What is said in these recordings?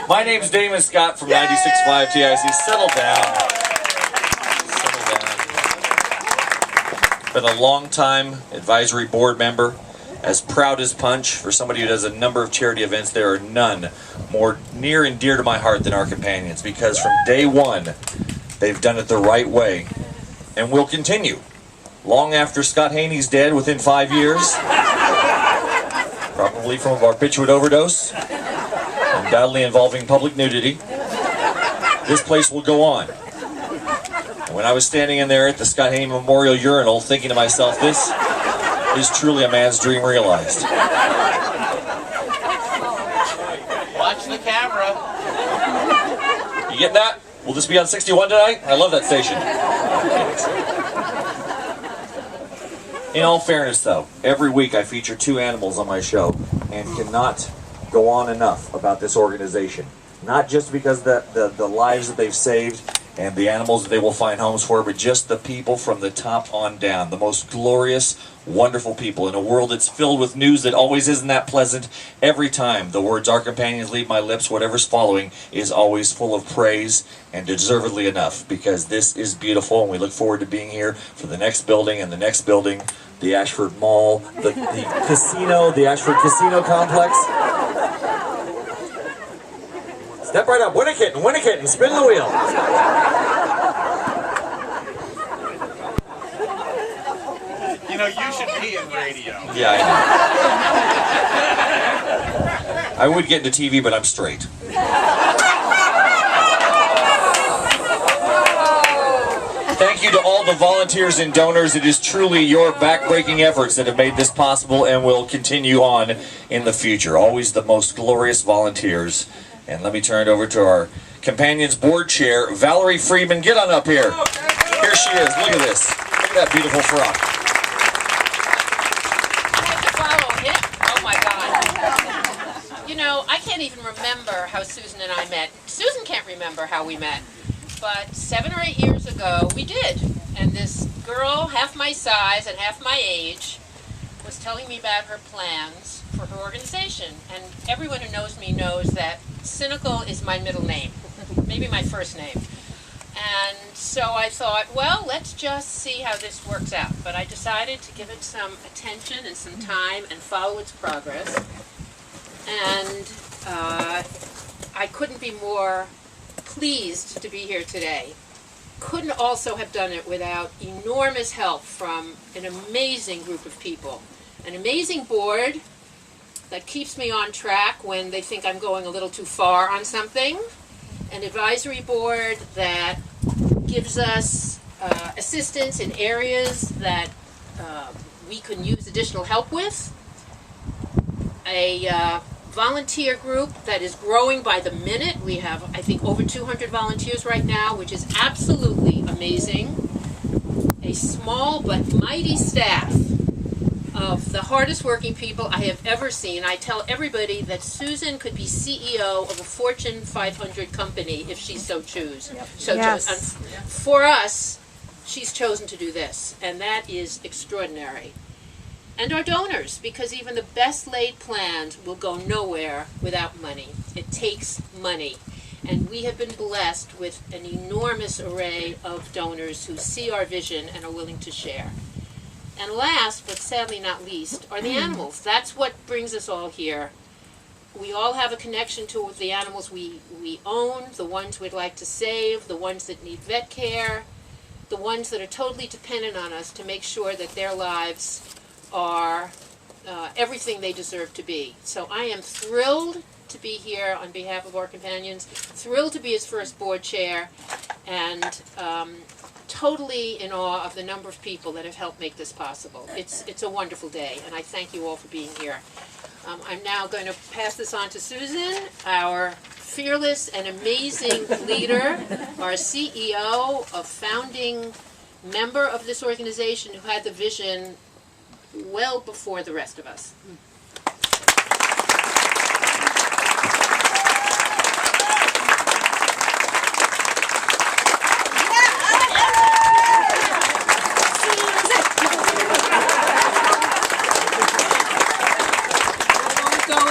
My name's Damon Scott from 96.5 TIC. Settle down. Settle down. Been a long-time advisory board member. As proud as punch. For somebody who does a number of charity events, there are none more near and dear to my heart than our companions, because from day one, they've done it the right way and will continue. Long after Scott Haney's dead, within 5 years, probably from a barbiturate overdose, undoubtedly involving public nudity, this place will go on. And when I was standing in there at the Scott Haney Memorial Urinal, thinking to myself, this is truly a man's dream realized. Watch the camera. You getting that? Will this be on 61 tonight? I love that station. In all fairness, though, every week I feature 2 animals on my show and cannot go on enough about this organization. Not just because the lives that they've saved and the animals that they will find homes for, but just the people from the top on down. The most glorious, wonderful people in a world that's filled with news that always isn't that pleasant. Every time the words "our companions" leave my lips, whatever's following is always full of praise, and deservedly enough, because this is beautiful, and we look forward to being here for the next building and the next building, the Ashford Mall, the casino, the Ashford Casino Complex. Step right up, win a kitten, spin the wheel. You know, you should be in radio. Yeah, I know. I would get into TV, but I'm straight. Thank you to all the volunteers and donors. It is truly your back-breaking efforts that have made this possible and will continue on in the future. Always the most glorious volunteers. And let me turn it over to our Companions Board Chair, Valerie Friedman. Get on up here. Here she is. Look at this. Look at that beautiful frock. Oh my God. You know, I can't even remember how Susan and I met. Susan can't remember how we met. But 7 or 8 years ago, we did. And this girl, half my size and half my age, was telling me about her plans for her organization. And everyone who knows me knows that cynical is my middle name, maybe my first name. And so I thought, well, let's just see how this works out. But I decided to give it some attention and some time and follow its progress. And I couldn't be more pleased to be here today. Couldn't also have done it without enormous help from an amazing group of people. An amazing board that keeps me on track when they think I'm going a little too far on something. An advisory board that gives us assistance in areas that we can use additional help with. A volunteer group that is growing by the minute. We have, I think, over 200 volunteers right now, which is absolutely amazing. A small but mighty staff of the hardest working people I have ever seen. I tell everybody that Susan could be CEO of a Fortune 500 company if she so choose. Yep. Yes. For us, she's chosen to do this, and that is extraordinary. And our donors, because even the best laid plans will go nowhere without money. It takes money. And we have been blessed with an enormous array of donors who see our vision and are willing to share. And last, but sadly not least, are the animals. That's what brings us all here. We all have a connection to the animals we own, the ones we'd like to save, the ones that need vet care, the ones that are totally dependent on us to make sure that their lives are everything they deserve to be. So I am thrilled to be here on behalf of Our Companions, thrilled to be his first board chair, and totally in awe of the number of people that have helped make this possible. It's a wonderful day, and I thank you all for being here. I'm now going to pass this on to Susan, our fearless and amazing leader, our CEO, a founding member of this organization who had the vision well before the rest of us.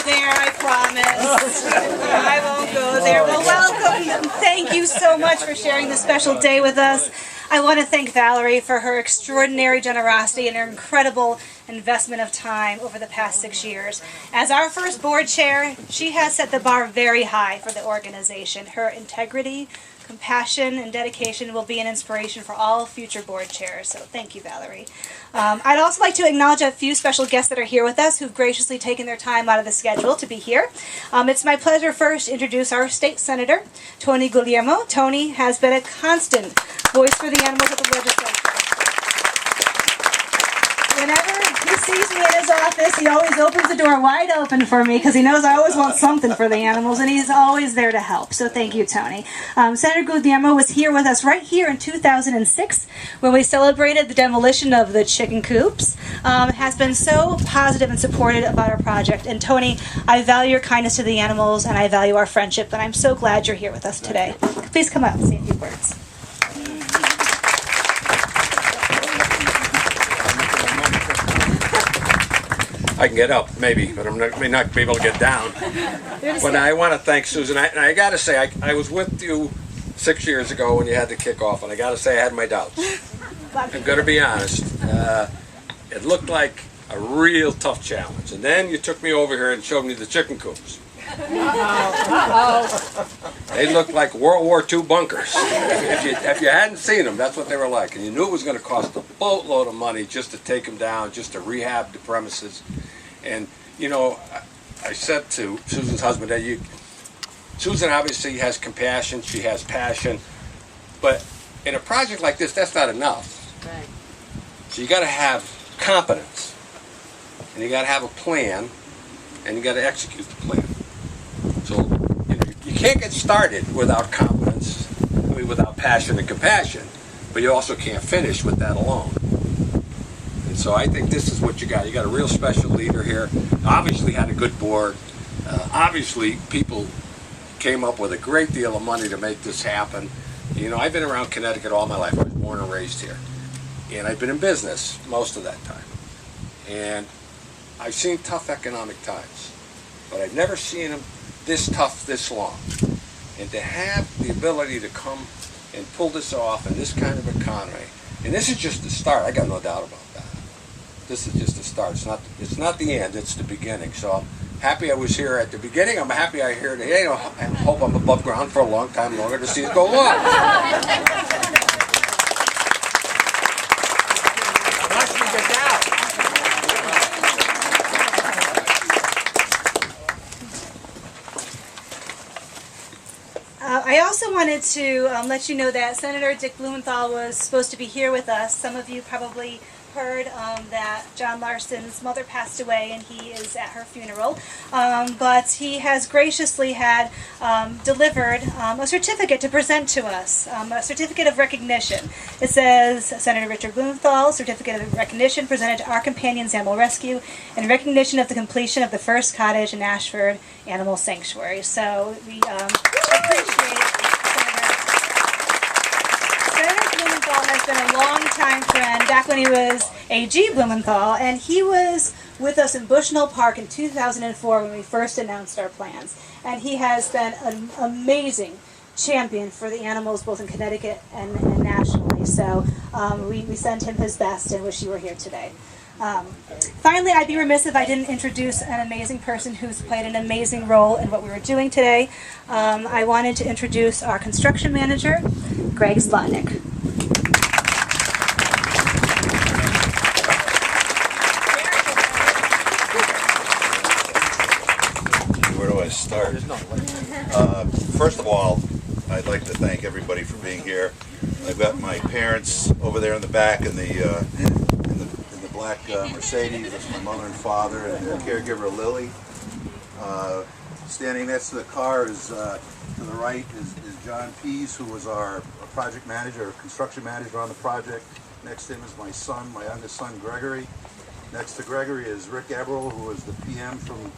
there, I promise. I won't go there. Well, welcome. Thank you so much for sharing this special day with us. I want to thank Valerie for her extraordinary generosity and her incredible investment of time over the past 6 years. As our first board chair, she has set the bar very high for the organization. Her integrity, compassion, and dedication will be an inspiration for all future board chairs. So thank you, Valerie. I'd also like to acknowledge a few special guests that are here with us who've graciously taken their time out of the schedule to be here. It's my pleasure first to introduce our state senator, Tony Guglielmo. Tony has been a constant voice for the animals at the legislature. Whenever he sees me in his office, he always opens the door wide open for me because he knows I always want something for the animals, and he's always there to help. So thank you, Tony. Senator Guglielmo was here with us right here in 2006 when we celebrated the demolition of the chicken coops. Has been so positive and supportive about our project. And Tony, I value your kindness to the animals, and I value our friendship, and I'm so glad you're here with us today. Please come up and say a few words. I can get up, maybe, but may not be able to get down. But I want to thank Susan. And I got to say, I was with you 6 years ago when you had the kickoff, and I got to say I had my doubts. I'm going to be honest. It looked like a real tough challenge. And then you took me over here and showed me the chicken coops. They looked like World War II bunkers. If you hadn't seen them, that's what they were like. And you knew it was going to cost a boatload of money just to take them down, just to rehab the premises. And, you know, I said to Susan's husband that Susan obviously has compassion, she has passion, but in a project like this, that's not enough. Right. So you got to have competence, and you got to have a plan, and you got to execute the plan. So, you know, you can't get started without competence, without passion and compassion, but you also can't finish with that alone. And so I think this is what you got. You got a real special leader here. Obviously had a good board. Obviously people came up with a great deal of money to make this happen. You know, I've been around Connecticut all my life. I was born and raised here. And I've been in business most of that time. And I've seen tough economic times. But I've never seen them this tough, this long. And to have the ability to come and pull this off in this kind of economy, and this is just the start, I got no doubt about that. This is just the start. It's not the end, it's the beginning. So I'm happy I was here at the beginning. I'm happy I'm here today. You know, I hope I'm above ground for a long time longer to see it go on. Unless you get down. I also wanted to let you know that Senator Dick Blumenthal was supposed to be here with us. Some of you probably heard that John Larson's mother passed away and he is at her funeral. But he has graciously had delivered a certificate to present to us, a certificate of recognition. It says, Senator Richard Blumenthal, certificate of recognition presented to Our Companions Animal Rescue in recognition of the completion of the first cottage in Ashford Animal Sanctuary. So we appreciate Senator Blumenthal has been a long-time friend, back when he was A.G. Blumenthal, and he was with us in Bushnell Park in 2004 when we first announced our plans. And he has been an amazing champion for the animals both in Connecticut and nationally. So we send him his best and wish you were here today. Finally, I'd be remiss if I didn't introduce an amazing person who's played an amazing role in what we were doing today. I wanted to introduce our construction manager, Greg Zlotnick. Where do I start? First of all, I'd like to thank everybody for being here. I've got my parents over there in the back in the black Mercedes. That's my mother and father, and the caregiver Lily. Standing next to the car is to the right is John Pease, who was our project manager, or construction manager on the project. Next to him is my son, my youngest son Gregory. Next to Gregory is Rick Eberl, who is the PM from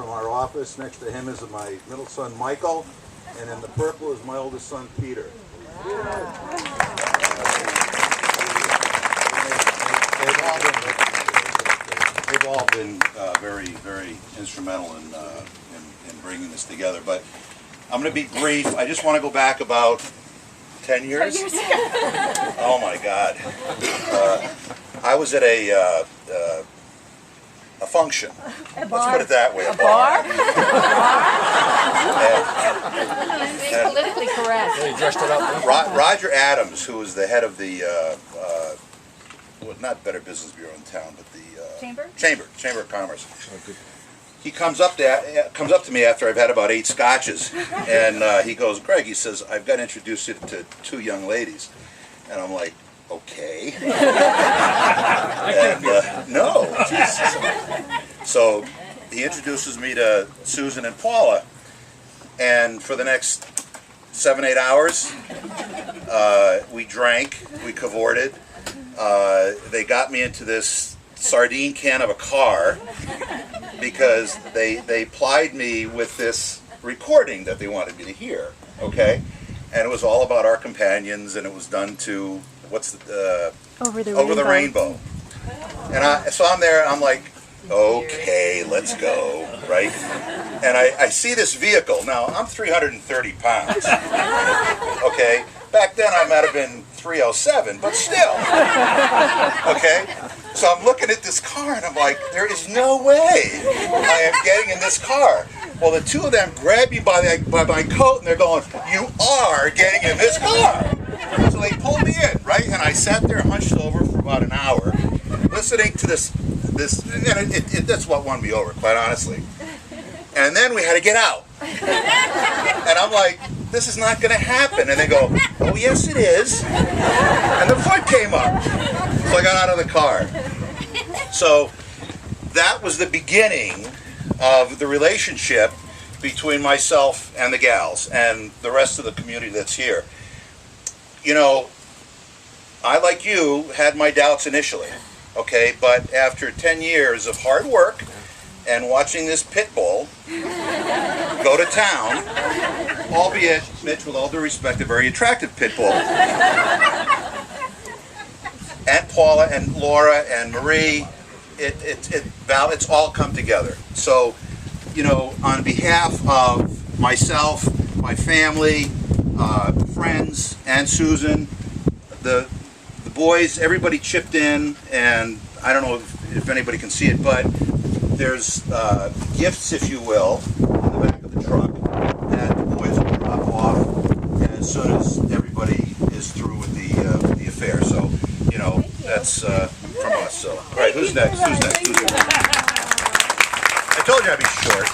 our office. Next to him is my middle son Michael, and in the purple is my oldest son Peter. They've all been very, very instrumental in bringing this together. But I'm going to be brief. I just want to go back about 10 years. Oh my God! I was at a function. Let's put it that way. A bar. Being politically correct. He dressed it up. Roger Adams, who was the head of the, well, not Better Business Bureau in town, but the Chamber of Commerce. He comes up to me after I've had about 8 scotches, and he goes, "Greg," he says, "I've got to introduce you to 2 young ladies," and I'm like, "Okay." And no, Jesus. So he introduces me to Susan and Paula, and for the next 7-8 hours, we drank, we cavorted. They got me into this sardine can of a car because they plied me with this recording that they wanted me to hear, okay? And it was all about our companions, and it was done to, what's the, Over the Rainbow. And so I'm there, I'm like, okay, let's go, right? And I see this vehicle. Now, I'm 330 pounds, okay? Back then, I might have been 307, but still, okay? So I'm looking at this car, and I'm like, there is no way I am getting in this car. Well, the 2 of them grab me by my coat, and they're going, "You are getting in this car." So they pulled me in, right? And I sat there hunched over for about an hour, listening to this, and that's what won me over, quite honestly. And then we had to get out. And I'm like, this is not going to happen. And they go, "Oh, yes, it is." And the foot came up. So I got out of the car. So that was the beginning of the relationship between myself and the gals and the rest of the community that's here. You know, I, like you, had my doubts initially, okay? But after 10 years of hard work and watching this pit bull go to town, albeit, Mitch, with all due respect, a very attractive pit bull, and Paula and Laura and Marie, Val, it's all come together. So, you know, on behalf of myself, my family, friends, and Susan, the boys, everybody chipped in, and I don't know if anybody can see it, but there's gifts, if you will, in the back of the truck that the boys will drop off as soon as everybody is through with the affair. So, you know, that's from us. So, all right, who's next? Who's next? I told you I'd be short.